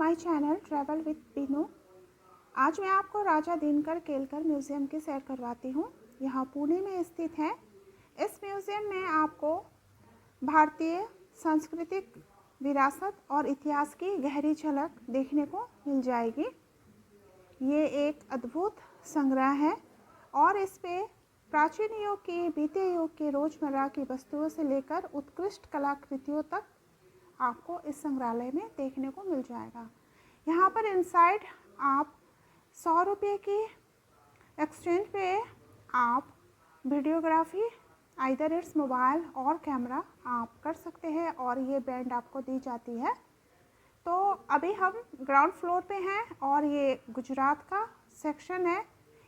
My channel travel with Binu. आज मैं आपको राजा दिनकर केलकर म्यूज़ियम की सैर करवाती हूँ। यह पुणे में स्थित है। इस म्यूज़ियम में आपको भारतीय सांस्कृतिक विरासत और इतिहास की गहरी झलक देखने को मिल जाएगी। ये एक अद्भुत संग्रह है और इस पे प्राचीन युग की, बीते युग की रोज़मर्रा की वस्तुओं से लेकर उत्कृष्ट कलाकृतियों तक आपको इस संग्रहालय में देखने को मिल जाएगा। यहाँ पर इनसाइड आप 100 रुपये की एक्सचेंज पे आप वीडियोग्राफी आइदर इट्स मोबाइल और कैमरा आप कर सकते हैं और ये बैंड आपको दी जाती है। तो अभी हम ग्राउंड फ्लोर पे हैं और ये गुजरात का सेक्शन है।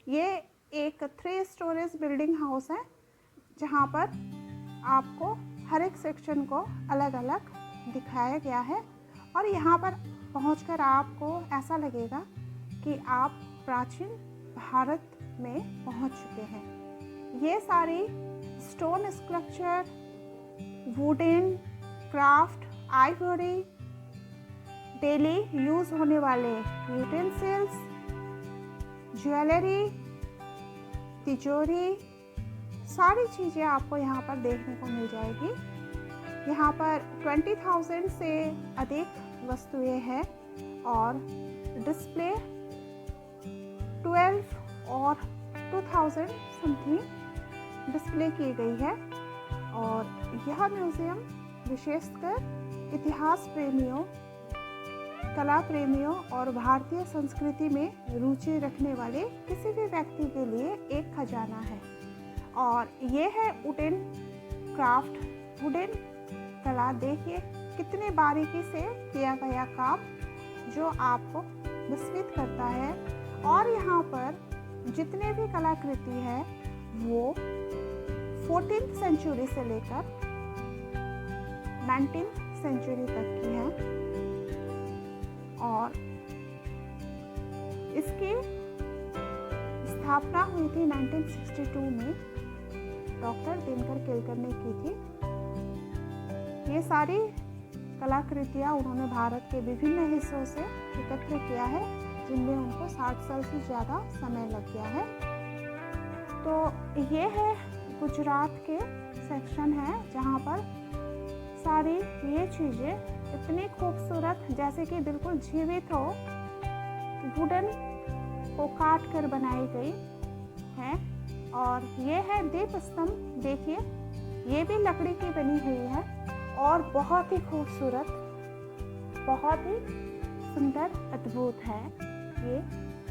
ये एक 3 स्टोरेज बिल्डिंग हाउस है जहाँ पर आपको हर एक सेक्शन को अलग अलग दिखाया गया है और यहाँ पर पहुंचकर आपको ऐसा लगेगा कि आप प्राचीन भारत में पहुंच चुके हैं। ये सारी stone sculpture, wooden craft, Ivory, daily use होने वाले यूटेंसिल्स, ज्वेलरी, तिजोरी, सारी चीज़ें आपको यहाँ पर देखने को मिल जाएगी। यहाँ पर 20,000 से अधिक वस्तुएं हैं और डिस्प्ले 12 और 2000 समथिंग डिस्प्ले की गई है। और यह म्यूज़ियम विशेषकर इतिहास प्रेमियों, कला प्रेमियों और भारतीय संस्कृति में रुचि रखने वाले किसी भी व्यक्ति के लिए एक खजाना है। और ये है वुडन क्राफ्ट, वुडन कला। देखिए कितने बारीकी से किया गया काम जो आपको विस्मित करता है। और यहाँ पर जितने भी कलाकृति है वो 14th सेंचुरी से लेकर 19th सेंचुरी तक की है। और इसकी स्थापना हुई थी 1962 में, डॉक्टर दिनकर केलकर ने की थी। ये सारी कलाकृतियाँ उन्होंने भारत के विभिन्न हिस्सों से एकत्र किया है जिनमें उनको 60 साल से ज़्यादा समय लग गया है। तो ये है गुजरात के सेक्शन है जहाँ पर सारी ये चीज़ें इतनी खूबसूरत, जैसे कि बिल्कुल जीवित हो, वुडन को काट कर बनाई गई है। और ये है दीप स्तंभ। देखिए ये भी लकड़ी की बनी हुई है और बहुत ही खूबसूरत, बहुत ही सुंदर, अद्भुत है ये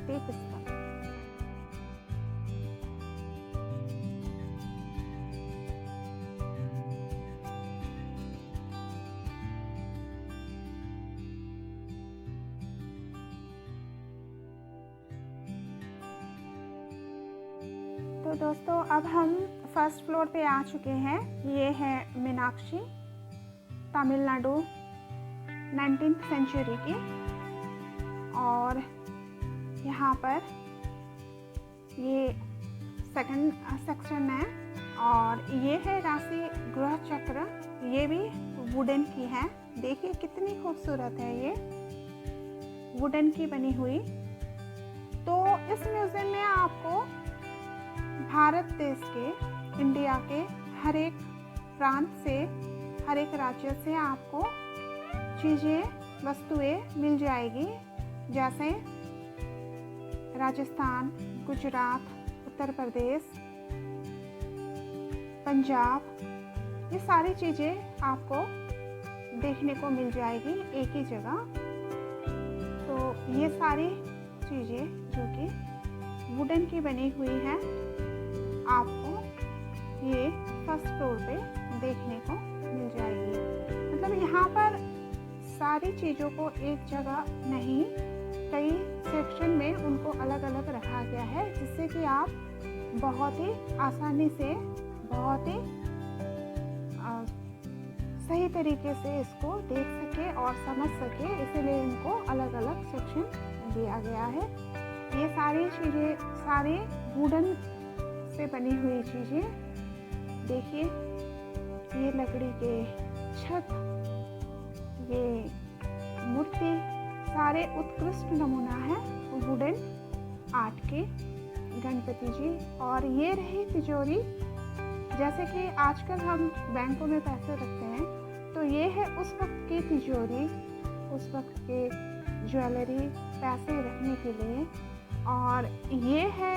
दीप स्तंभ। तो दोस्तों अब हम फर्स्ट फ्लोर पे आ चुके हैं। ये है मीनाक्षी, तमिलनाडु, 19th सेंचुरी की। और यहाँ पर ये सेकंड सेक्शन है। और ये है राशि ग्रह चक्र, ये भी वुडन की है। देखिए कितनी खूबसूरत है ये, वुडन की बनी हुई। तो इस म्यूज़ियम में आपको भारत देश के, इंडिया के हर एक प्रांत से, हर एक राज्य से आपको चीज़ें, वस्तुएं मिल जाएगी। जैसे राजस्थान, गुजरात, उत्तर प्रदेश, पंजाब, ये सारी चीज़ें आपको देखने को मिल जाएगी एक ही जगह। तो ये सारी चीज़ें जो कि वुडन की बनी हुई है आपको ये फर्स्ट फ्लोर पे देखने को मिल जाएगी। मतलब यहाँ पर सारी चीज़ों को एक जगह नहीं, कई सेक्शन में उनको अलग अलग रखा गया है जिससे कि आप बहुत ही आसानी से, बहुत ही सही तरीके से इसको देख सके और समझ सके, इसीलिए इनको अलग अलग सेक्शन दिया गया है। ये सारी चीज़ें, सारे वुडन से बनी हुई चीज़ें। देखिए ये लकड़ी के छत, ये मूर्ति, सारे उत्कृष्ट नमूना है वुडन आर्ट के गणपति जी। और ये रही तिजोरी। जैसे कि आजकल हम बैंकों में पैसे रखते हैं, तो ये है उस वक्त की तिजोरी, उस वक्त के ज्वेलरी, पैसे रखने के लिए। और ये है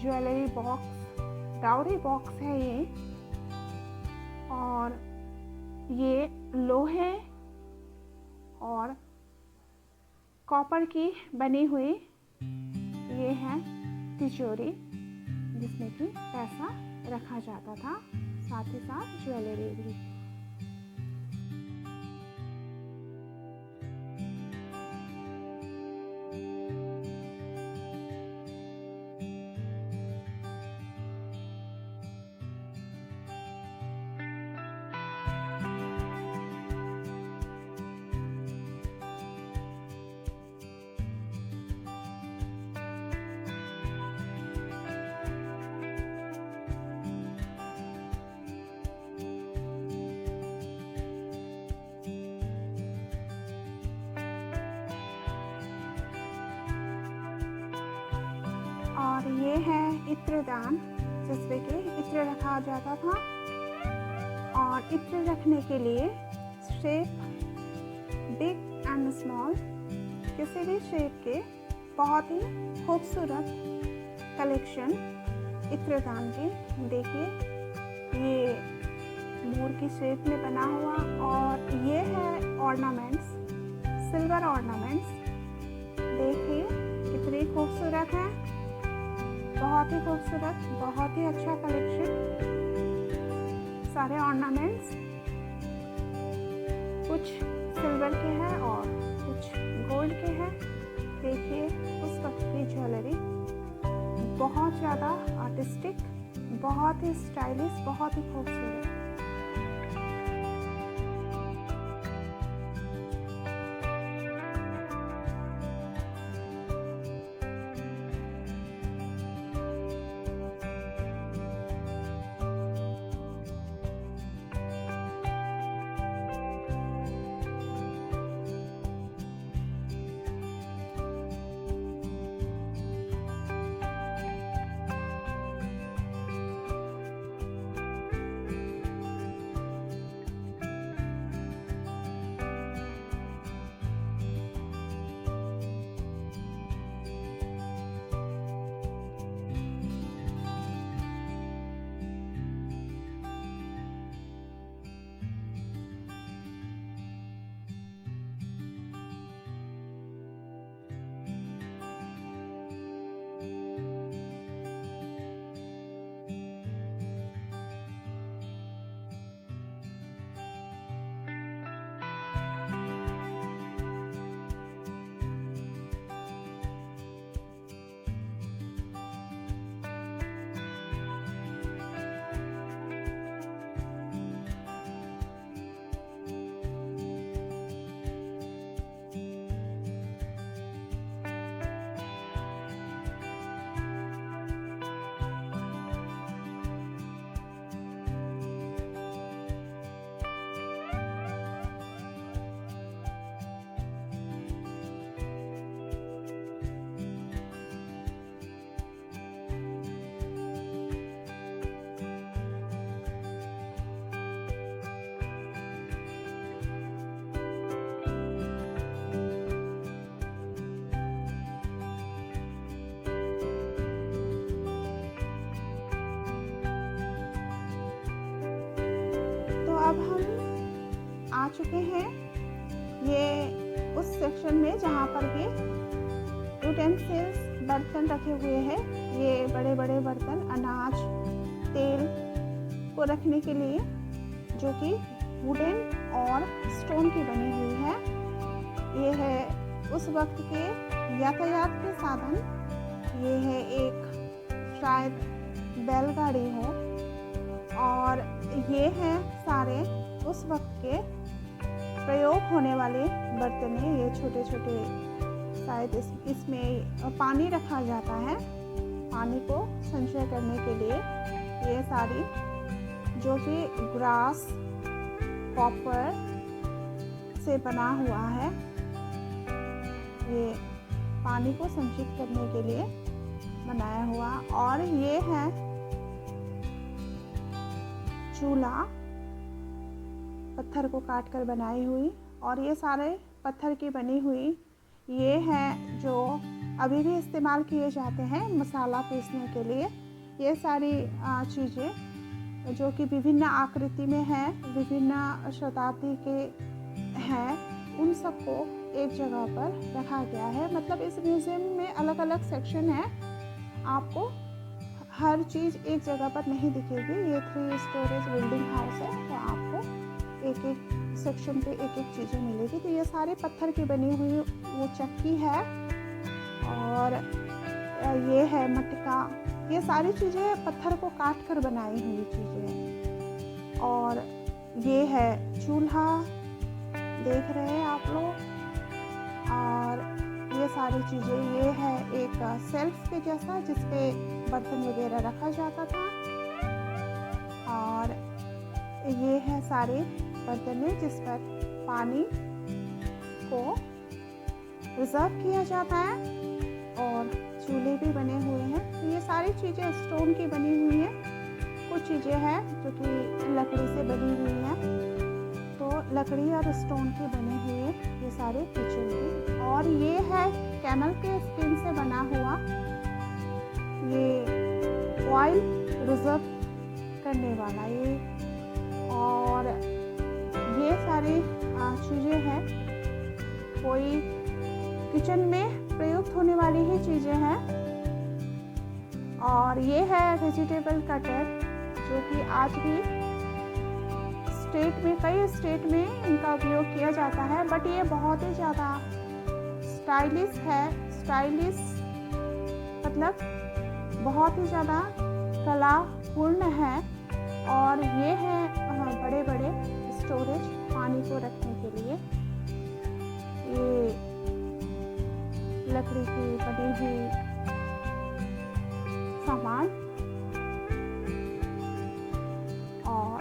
ज्वेलरी बॉक्स, डाउरी बॉक्स है ये। और ये लोहे और कॉपर की बनी हुई ये है तिजोरी, जिसमें कि पैसा रखा जाता था, साथ ही साथ ज्वेलरी भी। और ये है इत्रदान, जिसमें कि इत्र रखा जाता था। और इत्र रखने के लिए शेप बिग एंड स्मॉल, किसी भी शेप के बहुत ही खूबसूरत कलेक्शन इत्रदान के। देखिए ये मोर की शेप में बना हुआ। और ये है ऑर्नामेंट्स, सिल्वर ऑर्नामेंट्स। देखिए कितनी खूबसूरत है, बहुत ही खूबसूरत, बहुत ही अच्छा कलेक्शन। सारे ऑर्नामेंट्स कुछ सिल्वर के हैं और कुछ गोल्ड के हैं। देखिए उस वक्त की ज्वेलरी बहुत ज़्यादा आर्टिस्टिक, बहुत ही स्टाइलिश, बहुत ही खूबसूरत। अब हम आ चुके हैं ये उस सेक्शन में जहाँ पर कि यूटेंसिल्स, बर्तन रखे हुए हैं। ये बड़े बड़े बर्तन अनाज, तेल को रखने के लिए, जो कि वुडन और स्टोन की बनी हुई है। ये है उस वक्त के यातायात के साधन। ये है एक शायद बैलगाड़ी हो। और ये हैं सारे उस वक्त के प्रयोग होने वाले बर्तन हैं। ये छोटे छोटे, शायद इसमें पानी रखा जाता है, पानी को संचय करने के लिए। ये सारी जो कि ग्रास, कॉपर से बना हुआ है। ये पानी को संचित करने के लिए बनाया हुआ। और ये है चूल्हा, पत्थर को काट कर बनाई हुई। और ये सारे पत्थर की बनी हुई ये है जो अभी भी इस्तेमाल किए जाते हैं मसाला पीसने के लिए। ये सारी चीज़ें जो कि विभिन्न आकृति में हैं, विभिन्न शताब्दी के हैं, उन सबको एक जगह पर रखा गया है। मतलब इस म्यूज़ियम में अलग अलग सेक्शन है, आपको हर चीज़ एक जगह पर नहीं दिखेगी। ये 3 स्टोरेज बिल्डिंग हाउस है, तो आपको एक एक सेक्शन पे एक एक चीज़ें मिलेगी। तो ये सारे पत्थर की बनी हुई वो चक्की है, और ये है मटका। ये सारी चीज़ें पत्थर को काट कर बनाई हुई चीज़ें हैं। और ये है चूल्हा, देख रहे हैं आप लोग। और ये सारी चीज़ें, ये है एक सेल्फ के जैसा जिस पे बर्तन वगैरह रखा जाता था। और ये है सारे बर्तन जिस पर पानी को रिजर्व किया जाता है। और चूल्हे भी बने हुए हैं। तो ये सारी चीज़ें स्टोन की बनी हुई हैं। कुछ चीज़ें हैं जो कि लकड़ी से बनी हुई हैं, तो लकड़ी और स्टोन की बनी हुई है ये सारे किचन के। और ये है कैमल के स्किन से बना हुआ ये ऑयल रिजर्व करने वाला ये। और ये सारी चीज़ें हैं, कोई किचन में प्रयुक्त होने वाली ही चीज़ें हैं। और ये है वेजिटेबल कटर, जो कि आज भी स्टेट में, कई स्टेट में इनका उपयोग किया जाता है। बट ये बहुत ही ज़्यादा स्टाइलिश है। स्टाइलिश मतलब बहुत ही ज़्यादा कलापूर्ण है। और ये है बड़े बड़े स्टोरेज पानी को रखने के लिए। ये लकड़ी की बनी हुई सामान। और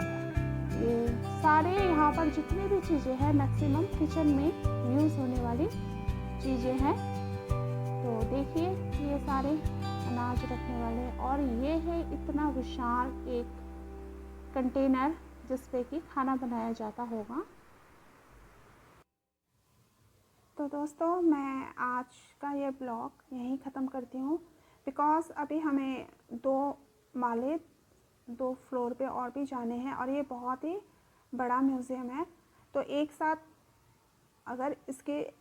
ये सारे यहाँ पर जितनी भी चीज़ें हैं मैक्सिमम किचन में यूज़ होने वाली चीज़ें हैं। तो देखिए ये सारे अनाज रखने वाले। और ये है इतना विशाल एक कंटेनर जिस पे कि खाना बनाया जाता होगा। तो दोस्तों मैं आज का ये ब्लॉग यहीं ख़त्म करती हूँ, बिकॉज़ अभी हमें 2 फ्लोर पे और भी जाने हैं। और ये बहुत ही बड़ा म्यूज़ियम है, तो एक साथ अगर इसके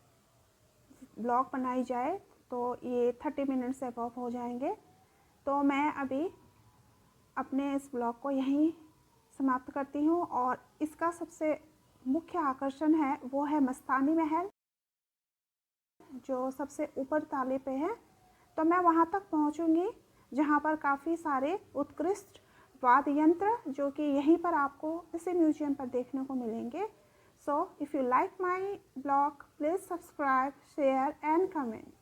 ब्लॉग बनाई जाए तो ये 30 मिनट से अबव हो जाएंगे। तो मैं अभी अपने इस ब्लॉग को यहीं समाप्त करती हूँ। और इसका सबसे मुख्य आकर्षण है वो है मस्तानी महल, जो सबसे ऊपर ताले पे है। तो मैं वहाँ तक पहुँचूँगी जहाँ पर काफ़ी सारे उत्कृष्ट वाद्य यंत्र जो कि यहीं पर आपको इसी म्यूजियम पर देखने को मिलेंगे। So if you like my blog, please subscribe, share and comment.